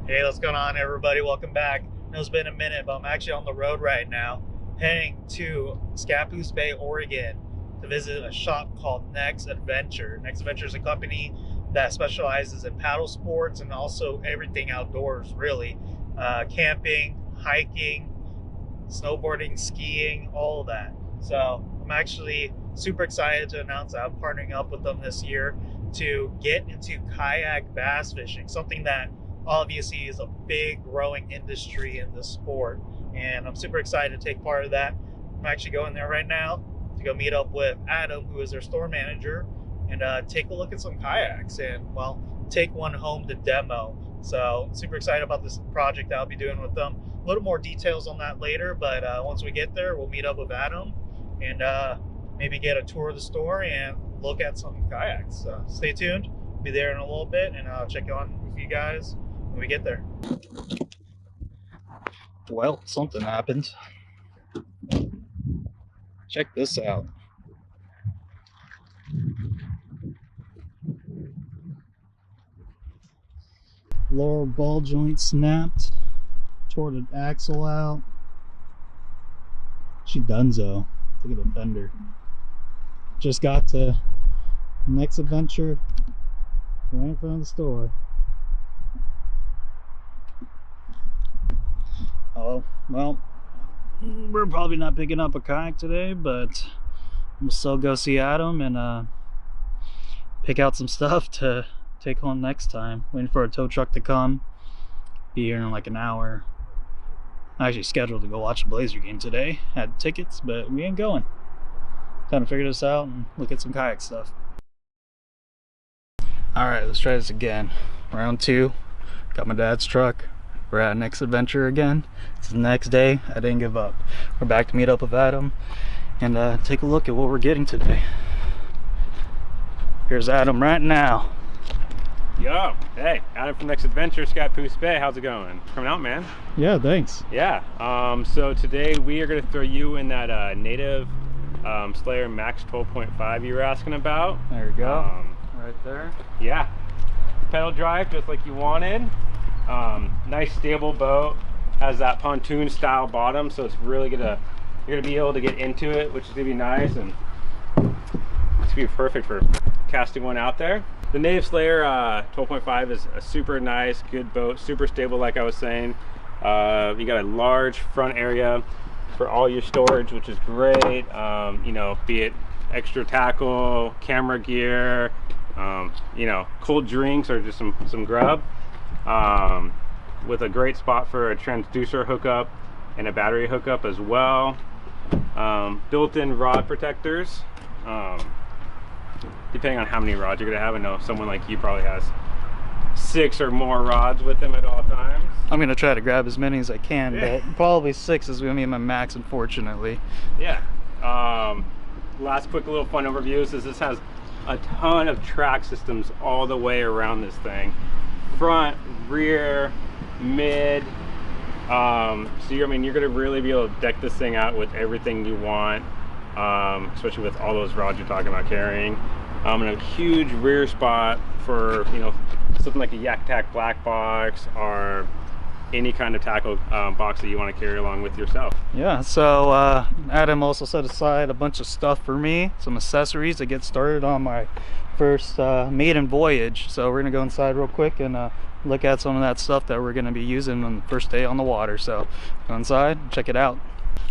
Hey, what's going on, everybody? Welcome back. I know it's been a minute, but I'm actually on the road right now, heading to Scappoose Bay, Oregon, to visit a shop called Next Adventure. Next Adventure is a company that specializes in paddle sports and also everything outdoors, really. Camping, hiking, snowboarding, skiing, all of that. So I'm actually super excited to announce that I'm partnering up with them this year to get into kayak bass fishing, something that obviously is a big growing industry in the sport. And I'm super excited to take part of that. I'm actually going there right now to go meet up with Adam, who is their store manager, and take a look at some kayaks and, well, take one home to demo. So super excited about this project that I'll be doing with them. A little more details on that later, but once we get there, we'll meet up with Adam and maybe get a tour of the store and look at some kayaks. So stay tuned. Be there in a little bit, and I'll check on with you guys when we get there. Well, something happened. Check this out. Lower ball joint snapped. Tore the axle out. She donezo. Look at the fender. Just got to Next Adventure right in front of the store. Oh, well, we're probably not picking up a kayak today, but we'll still go see Adam and pick out some stuff to take home next time. Waiting for a tow truck to come. Be here in like an hour. I actually scheduled to go watch the Blazer game today. Had tickets, but we ain't going. Time to figure this out and look at some kayak stuff. Alright, let's try this again. Round 2. Got my dad's truck. We're at Next Adventure again. It's the next day. I didn't give up. We're back to meet up with Adam and take a look at what we're getting today. Here's Adam right now. Yo, hey, Adam from Next Adventure, Scappoose Bay. How's it going? Coming out, man. Yeah, thanks. Yeah. So today we are gonna throw you in that Native Slayer Max 12.5 you were asking about. There you go. Right there. Yeah. Pedal drive, just like you wanted. Nice stable boat. Has that pontoon style bottom, so it's really you're gonna be able to get into it, which is gonna be nice, and it's gonna be perfect for casting one out there. The Native Slayer 12.5 is a super nice, good boat, super stable, like I was saying. You got a large front area for all your storage, which is great. You know, be it extra tackle, camera gear, you know, cold drinks or just some grub. With a great spot for a transducer hookup and a battery hookup as well. Built-in rod protectors. Depending on how many rods you're gonna have. I know someone like you probably has 6 or more rods with them at all times. I'm gonna try to grab as many as I can, but probably 6 is gonna be my max, unfortunately. Yeah. Last quick little fun overview is this has a ton of track systems all the way around this thing. Front, rear, mid. So you're gonna really be able to deck this thing out with everything you want, especially with all those rods you're talking about carrying. And a huge rear spot for, you know, something like a Yak Tack black box or any kind of tackle box that you want to carry along with yourself. Yeah, so Adam also set aside a bunch of stuff for me, some accessories to get started on my first maiden voyage. So we're gonna go inside real quick and look at some of that stuff that we're gonna be using on the first day on the water. So go inside, check it out.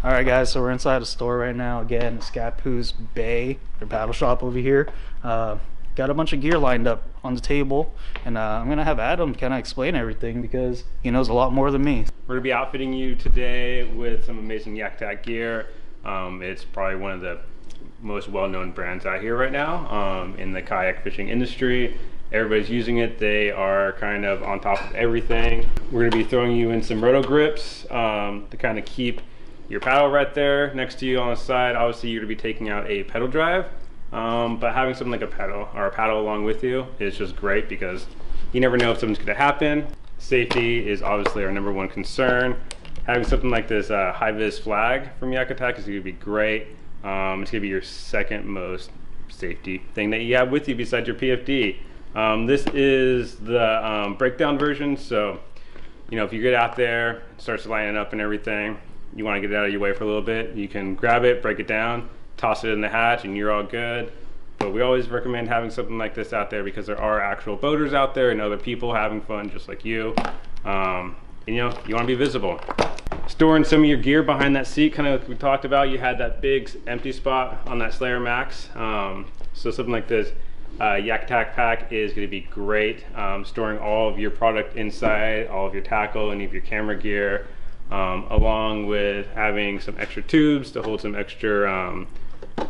All right, guys, so we're inside a store right now. Again, Scappoose Bay, their paddle shop over here. Got a bunch of gear lined up on the table, and I'm gonna have Adam kind of explain everything because he knows a lot more than me. We're gonna be outfitting you today with some amazing Yak Tack gear. It's probably one of the most well-known brands out here right now in the kayak fishing industry. Everybody's using it. They are kind of on top of everything. We're gonna be throwing you in some roto grips to kind of keep your paddle right there next to you on the side. Obviously you're gonna be taking out a pedal drive, but having something like a pedal or a paddle along with you is just great because you never know if something's gonna happen. Safety is obviously our #1 concern. Having something like this high-vis flag from Yak Tack is gonna be great. It's gonna be your second most safety thing that you have with you besides your PFD. This is the breakdown version, so you know, if you get out there, it starts lining up and everything, you want to get it out of your way for a little bit, you can grab it, break it down, toss it in the hatch, and you're all good. But we always recommend having something like this out there because there are actual boaters out there and other people having fun just like you. And you know, you want to be visible. Storing some of your gear behind that seat, kind of like we talked about, you had that big empty spot on that Slayer Max. So something like this Yak Tack pack is going to be great. Storing all of your product inside, all of your tackle, any of your camera gear, along with having some extra tubes to hold some extra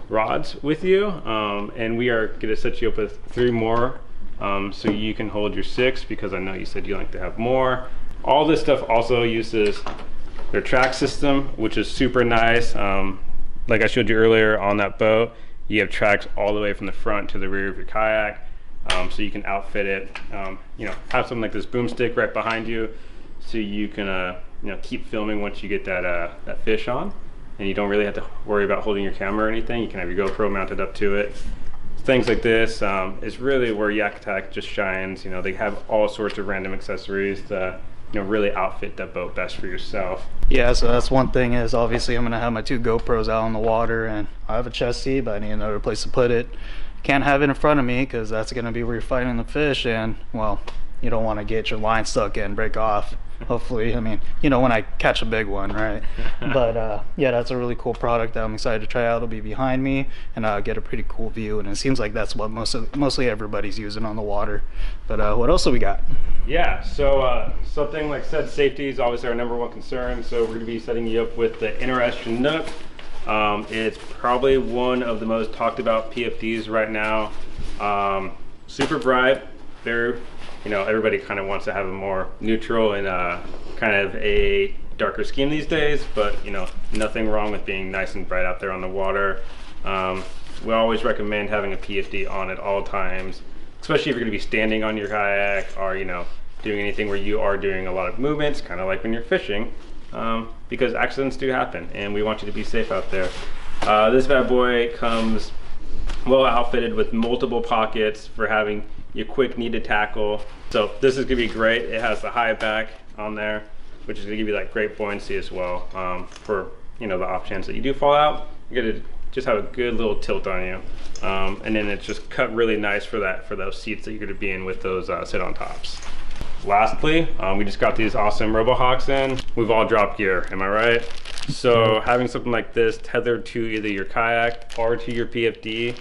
rods with you. And we are going to set you up with 3 more so you can hold your 6, because I know you said you like to have more. All this stuff also uses their track system, which is super nice. Like I showed you earlier on that boat, you have tracks all the way from the front to the rear of your kayak, so you can outfit it. You know, have something like this boomstick right behind you, so you can you know, keep filming once you get that fish on, and you don't really have to worry about holding your camera or anything. You can have your GoPro mounted up to it. Things like this is really where Yak Attack just shines. You know, they have all sorts of random accessories to, you know, really outfit that boat best for yourself. Yeah, so that's one thing, is obviously I'm gonna have my 2 GoPros out on the water, and I have a chest seat, but I need another place to put it. Can't have it in front of me because that's gonna be where you're fighting the fish, and well, you don't want to get your line stuck in, break off. Hopefully, I mean, you know, when I catch a big one, right? But yeah, that's a really cool product that I'm excited to try out. It'll be behind me, and get a pretty cool view, and it seems like that's what mostly everybody's using on the water. But what else do we got? Yeah, so something like said, safety is obviously our #1 concern, so we're going to be setting you up with the Interesting Nook. It's probably one of the most talked about PFDs right now. Super bright, very, you know, everybody kind of wants to have a more neutral and kind of a darker scheme these days, but you know, nothing wrong with being nice and bright out there on the water. We always recommend having a PFD on at all times, especially if you're going to be standing on your kayak or, you know, doing anything where you are doing a lot of movements, kind of like when you're fishing, because accidents do happen and we want you to be safe out there. This bad boy comes well outfitted with multiple pockets for having your quick needed tackle. So this is gonna be great. It has the high back on there, which is gonna give you like great buoyancy as well, for, you know, the off chance that you do fall out. You're gonna just have a good little tilt on you, and then it's just cut really nice for those seats that you're gonna be in with those sit on tops. Lastly, we just got these awesome RoboHawks in. We've all dropped gear, am I right? So having something like this tethered to either your kayak or to your PFD,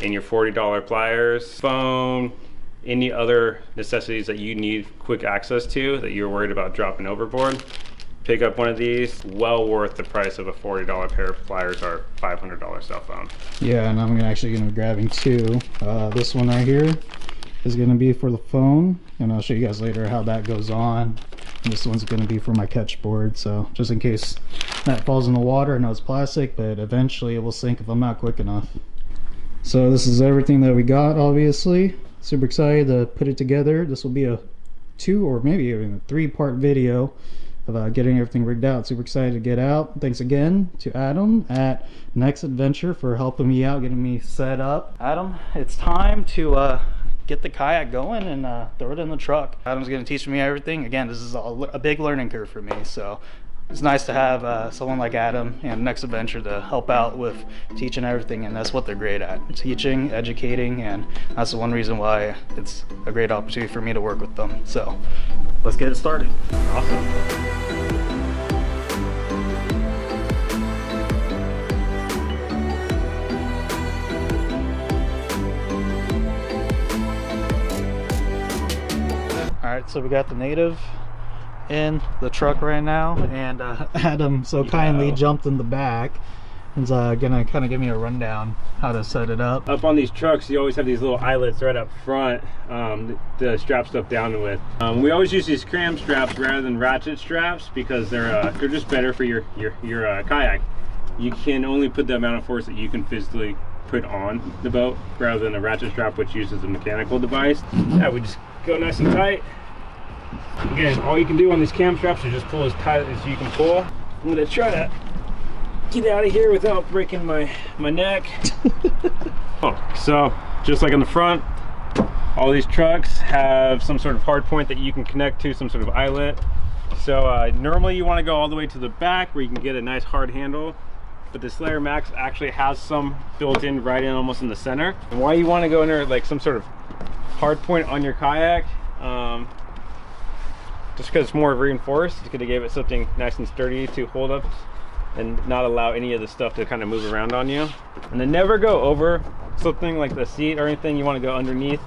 and your $40 pliers, phone, any other necessities that you need quick access to that you're worried about dropping overboard, pick up one of these. Well worth the price of a $40 pair of pliers or $500 cell phone. Yeah, and I'm actually gonna be grabbing 2. This one right here is gonna be for the phone, and I'll show you guys later how that goes on. And this one's gonna be for my catch board, so just in case that falls in the water. I know it's plastic, but eventually it will sink if I'm not quick enough. So this is everything that we got, obviously. Super excited to put it together. This will be a 2 or maybe even a 3-part video of getting everything rigged out. Super excited to get out. Thanks again to Adam at Next Adventure for helping me out, getting me set up. Adam, it's time to get the kayak going and throw it in the truck. Adam's gonna teach me everything. Again, this is a big learning curve for me, so it's nice to have someone like Adam and Next Adventure to help out with teaching everything, and that's what they're great at. Teaching, educating, and that's the one reason why it's a great opportunity for me to work with them. So let's get it started. Awesome. All right, so we got the Native in the truck right now, and Adam so kindly jumped in the back and is gonna kind of give me a rundown how to set it up. Up on these trucks, you always have these little eyelets right up front to strap stuff down with. We always use these cram straps rather than ratchet straps because they're just better for your kayak. You can only put the amount of force that you can physically put on the boat rather than a ratchet strap, which uses a mechanical device. Yeah, we just go nice and tight. Again, all you can do on these cam straps is just pull as tight as you can pull. I'm gonna try to get out of here without breaking my neck. So just like on the front, all these trucks have some sort of hard point that you can connect to, some sort of eyelet. So normally you want to go all the way to the back where you can get a nice hard handle, but the Slayer Max actually has some built in right in almost in the center. And why you want to go under like some sort of hard point on your kayak, just because it's more reinforced. You could have gave it something nice and sturdy to hold up and not allow any of the stuff to kind of move around on you. And then never go over something like the seat or anything. You want to go underneath,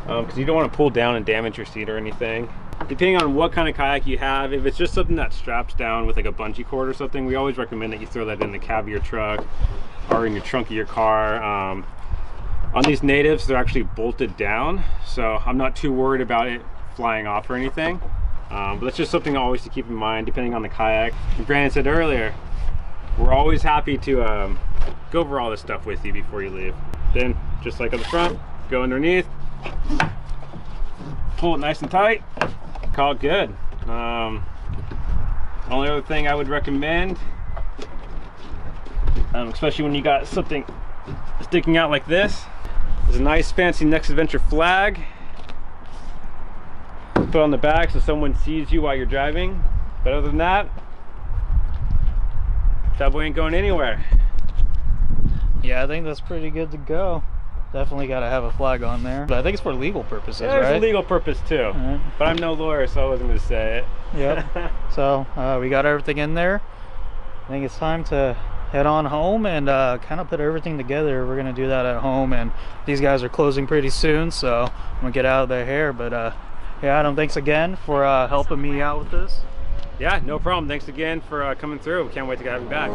because you don't want to pull down and damage your seat or anything. Depending on what kind of kayak you have, if it's just something that straps down with like a bungee cord or something, we always recommend that you throw that in the cab of your truck or in your trunk of your car. On these Natives, they're actually bolted down, so I'm not too worried about it flying off or anything. But that's just something always to keep in mind depending on the kayak. And Brandon said earlier, we're always happy to go over all this stuff with you before you leave. Then, just like on the front, go underneath, pull it nice and tight, call it good. Only other thing I would recommend, especially when you got something sticking out like this, is a nice fancy Next Adventure flag. Put on the back so someone sees you while you're driving. But other than that, that boy ain't going anywhere. Yeah, I think that's pretty good to go. Definitely got to have a flag on there. But I think it's for legal purposes, yeah, right? There's a legal purpose too. Right. But I'm no lawyer, so I wasn't going to say it. Yep. So we got everything in there. I think it's time to head on home and kind of put everything together. We're going to do that at home, and these guys are closing pretty soon, so I'm going to get out of their hair. But yeah, Adam, thanks again for helping me out with this. Yeah, no problem. Thanks again for coming through. We can't wait to have you back.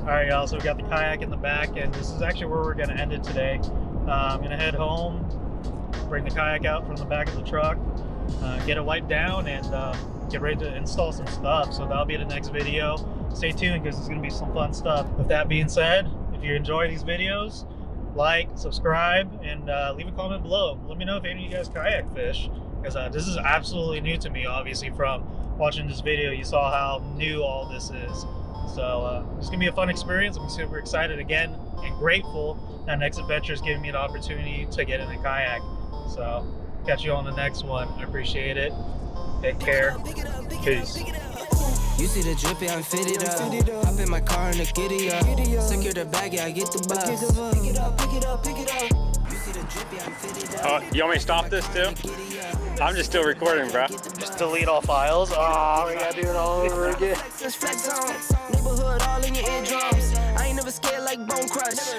Alright y'all, so we got the kayak in the back, and this is actually where we're going to end it today. I'm going to head home, bring the kayak out from the back of the truck, get it wiped down, and get ready to install some stuff. So that'll be the next video. Stay tuned because it's going to be some fun stuff. With that being said, if you enjoy these videos, like, subscribe, and leave a comment below. Let me know if any of you guys kayak fish, because this is absolutely new to me. Obviously from watching this video, you saw how new all this is. So it's gonna be a fun experience. I'm super excited again and grateful that Next Adventure is giving me the opportunity to get in a kayak. So catch you on the next one. I appreciate it. Take care. Peace. You see the drip, yeah, I'm fitted up. Hop in my car and the giddy up. Secure the bag, yeah, I get the bus. Pick it up, pick it up, pick it up. You see the drip, yeah, I'm fitted up. You want me to stop this too? I'm just still recording, bro. Just delete all files. Oh, we gotta do it all over again. Flex on. Neighborhood all in your eardrums. I ain't never scared like Bone Crush.